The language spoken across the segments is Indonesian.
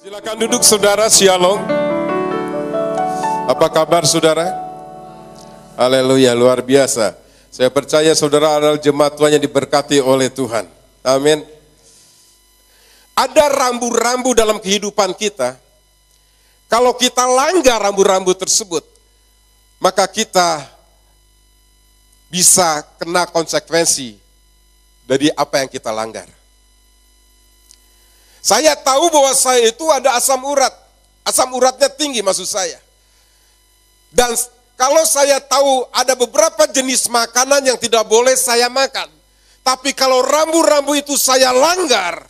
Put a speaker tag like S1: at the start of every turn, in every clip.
S1: Silakan duduk saudara, shalom. Apa kabar saudara? Haleluya, luar biasa. Saya percaya saudara adalah jemaat Tuhan yang diberkati oleh Tuhan. Amin. Ada rambu-rambu dalam kehidupan kita. Kalau kita langgar rambu-rambu tersebut, maka kita bisa kena konsekuensi dari apa yang kita langgar. Saya tahu bahwa saya itu ada asam urat. Asam uratnya tinggi maksud saya. Dan kalau saya tahu ada beberapa jenis makanan yang tidak boleh saya makan. Tapi kalau rambu-rambu itu saya langgar,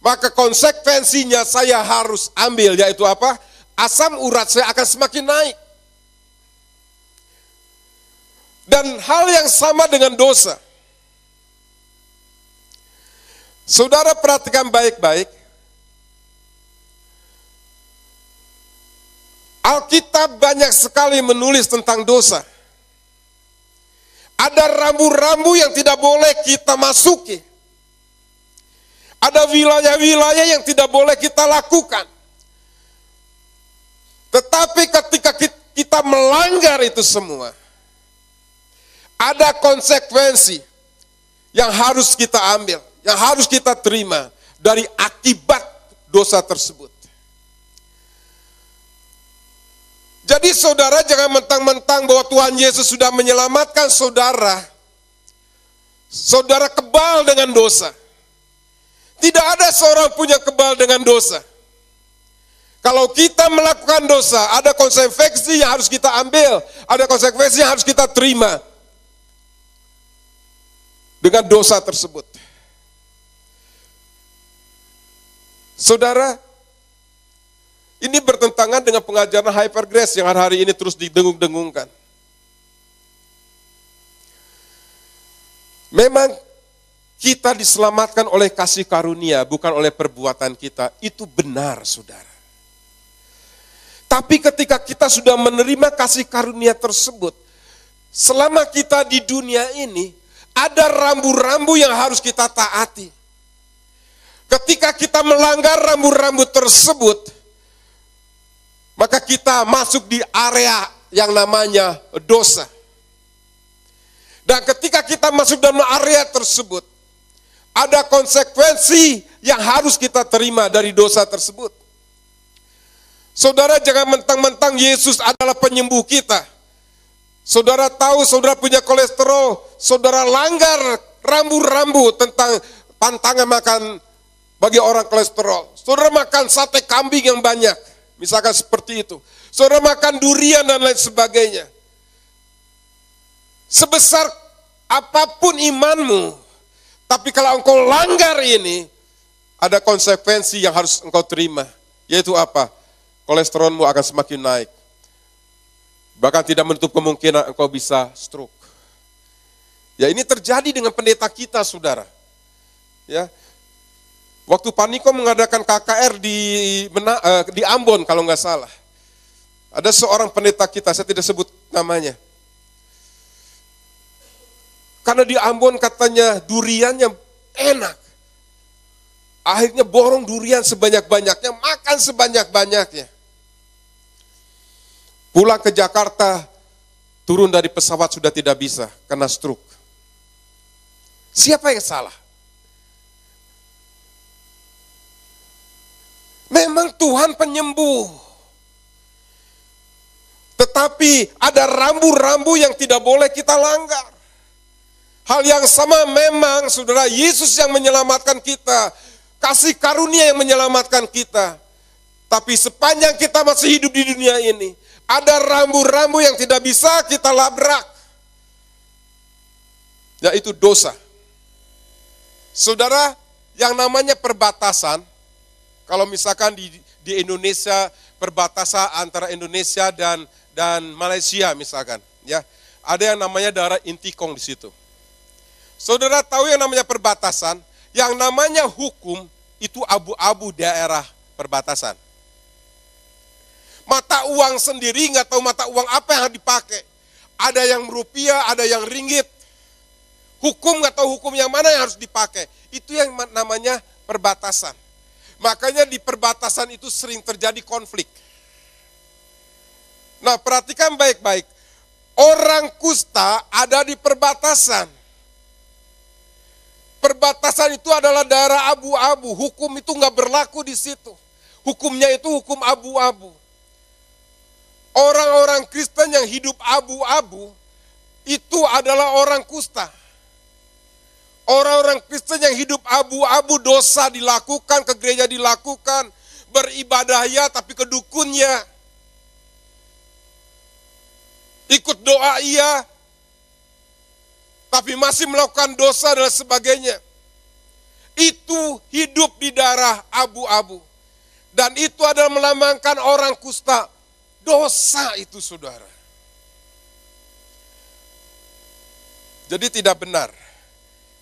S1: maka konsekuensinya saya harus ambil, yaitu apa? Asam urat saya akan semakin naik. Dan hal yang sama dengan dosa. Saudara perhatikan baik-baik. Alkitab banyak sekali menulis tentang dosa. Ada rambu-rambu yang tidak boleh kita masuki. Ada wilayah-wilayah yang tidak boleh kita lakukan. Tetapi ketika kita melanggar itu semua, ada konsekuensi yang harus kita ambil, yang harus kita terima dari akibat dosa tersebut. Jadi saudara jangan mentang-mentang bahwa Tuhan Yesus sudah menyelamatkan saudara. Saudara kebal dengan dosa. Tidak ada seorang pun yang kebal dengan dosa. Kalau kita melakukan dosa, ada konsekuensi yang harus kita ambil. Ada konsekuensi yang harus kita terima. Dengan dosa tersebut. Saudara, ini bertentangan dengan pengajaran Hyper Grace yang hari ini terus didengung-dengungkan. Memang kita diselamatkan oleh kasih karunia, bukan oleh perbuatan kita. Itu benar, saudara. Tapi ketika kita sudah menerima kasih karunia tersebut, selama kita di dunia ini, ada rambu-rambu yang harus kita taati. Ketika kita melanggar rambu-rambu tersebut, maka kita masuk di area yang namanya dosa. Dan ketika kita masuk dalam area tersebut, ada konsekuensi yang harus kita terima dari dosa tersebut. Saudara jangan mentang-mentang Yesus adalah penyembuh kita. Saudara tahu saudara punya kolesterol, saudara langgar rambu-rambu tentang pantangan makan bagi orang kolesterol. Saudara makan sate kambing yang banyak. Misalkan seperti itu. Saudara makan durian dan lain sebagainya. Sebesar apapun imanmu, tapi kalau engkau langgar ini, ada konsekuensi yang harus engkau terima. Yaitu apa? Kolesterolmu akan semakin naik. Bahkan tidak menutup kemungkinan engkau bisa stroke. Ya ini terjadi dengan pendeta kita, saudara. Ya. Waktu Paniko mengadakan KKR di Ambon kalau nggak salah. Ada seorang pendeta kita, saya tidak sebut namanya. Karena di Ambon katanya duriannya enak. Akhirnya borong durian sebanyak-banyaknya, makan sebanyak-banyaknya. Pulang ke Jakarta, turun dari pesawat sudah tidak bisa, kena stroke. Siapa yang salah? Memang Tuhan penyembuh. Tetapi ada rambu-rambu yang tidak boleh kita langgar. Hal yang sama memang saudara, Yesus yang menyelamatkan kita. Kasih karunia yang menyelamatkan kita. Tapi sepanjang kita masih hidup di dunia ini, ada rambu-rambu yang tidak bisa kita labrak. Yaitu dosa. Saudara, yang namanya perbatasan, kalau misalkan di Indonesia, perbatasan antara Indonesia dan Malaysia misalkan, ya, ada yang namanya daerah Intikong di situ. Saudara tahu yang namanya perbatasan, yang namanya hukum itu abu-abu daerah perbatasan. Mata uang sendiri nggak tahu mata uang apa yang dipakai. Ada yang rupiah, ada yang ringgit. Hukum nggak tahu hukum yang mana yang harus dipakai. Itu yang namanya perbatasan. Makanya di perbatasan itu sering terjadi konflik. Nah, perhatikan baik-baik. Orang kusta ada di perbatasan. Perbatasan itu adalah daerah abu-abu. Hukum itu nggak berlaku di situ. Hukumnya itu hukum abu-abu. Orang-orang Kristen yang hidup abu-abu itu adalah orang kusta. Orang-orang Kristen yang hidup abu-abu, dosa dilakukan, ke gereja dilakukan, beribadah ya tapi ke dukunnya. Ikut doa iya, tapi masih melakukan dosa dan sebagainya. Itu hidup di daerah abu-abu. Dan itu adalah melambangkan orang kusta. Dosa itu, saudara. Jadi tidak benar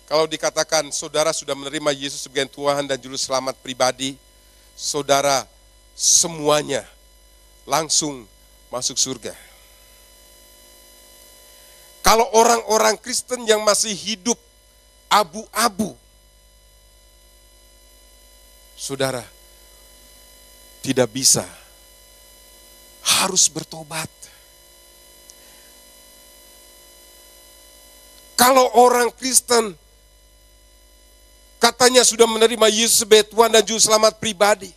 S1: kalau dikatakan saudara sudah menerima Yesus sebagai Tuhan dan Juru Selamat pribadi, saudara semuanya langsung masuk surga. Kalau orang-orang Kristen yang masih hidup abu-abu, saudara tidak bisa, harus bertobat. Kalau orang Kristen katanya sudah menerima Yesus sebagai Tuhan dan Juru Selamat pribadi,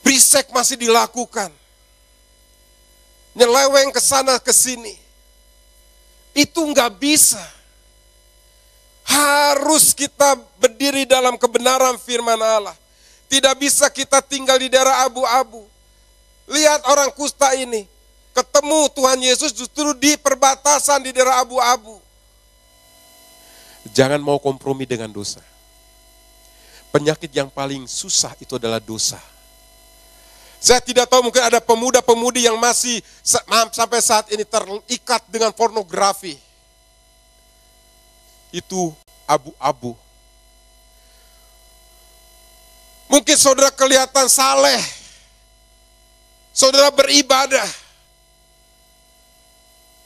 S1: prisek masih dilakukan, nyeleweng ke sana ke sini, itu nggak bisa. Harus kita berdiri dalam kebenaran firman Allah. Tidak bisa kita tinggal di daerah abu-abu. Lihat orang kusta ini, ketemu Tuhan Yesus justru di perbatasan di daerah abu-abu. Jangan mau kompromi dengan dosa. Penyakit yang paling susah itu adalah dosa. Saya tidak tahu, mungkin ada pemuda-pemudi yang masih sampai saat ini terikat dengan pornografi. Itu abu-abu. Mungkin saudara kelihatan saleh, saudara beribadah,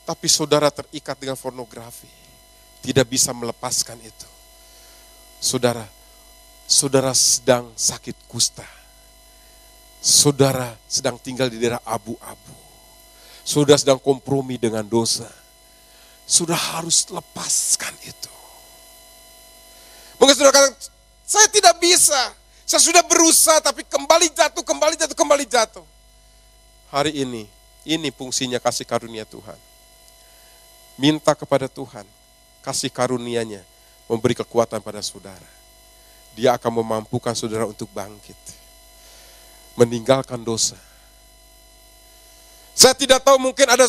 S1: tapi saudara terikat dengan pornografi. Tidak bisa melepaskan itu. Saudara sedang sakit kusta. Saudara sedang tinggal di daerah abu-abu. Saudara sedang kompromi dengan dosa. Saudara harus lepaskan itu. Mungkin saudara katakan, saya tidak bisa. Saya sudah berusaha tapi kembali jatuh. Hari ini fungsinya kasih karunia Tuhan. Minta kepada Tuhan, kasih karunia-Nya memberi kekuatan pada saudara. Dia akan memampukan saudara untuk bangkit. Meninggalkan dosa. Saya tidak tahu, mungkin ada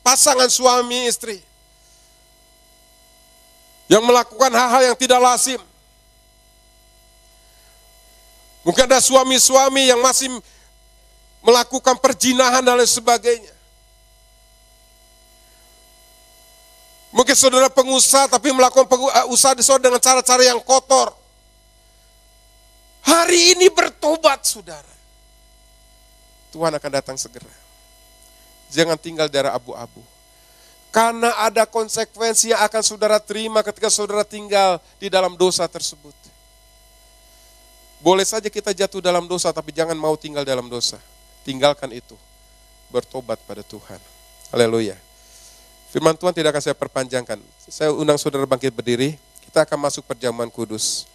S1: pasangan suami istri yang melakukan hal-hal yang tidak lazim. Mungkin ada suami-suami yang masih melakukan perzinahan dan lain sebagainya. Mungkin saudara pengusaha tapi melakukan usaha dengan cara-cara yang kotor. Hari ini bertobat, saudara. Tuhan akan datang segera. Jangan tinggal di daerah abu-abu. Karena ada konsekuensi yang akan saudara terima ketika saudara tinggal di dalam dosa tersebut. Boleh saja kita jatuh dalam dosa, tapi jangan mau tinggal dalam dosa. Tinggalkan itu. Bertobat pada Tuhan. Haleluya. Firman Tuhan tidak akan saya perpanjangkan. Saya undang saudara bangkit berdiri. Kita akan masuk perjamuan kudus.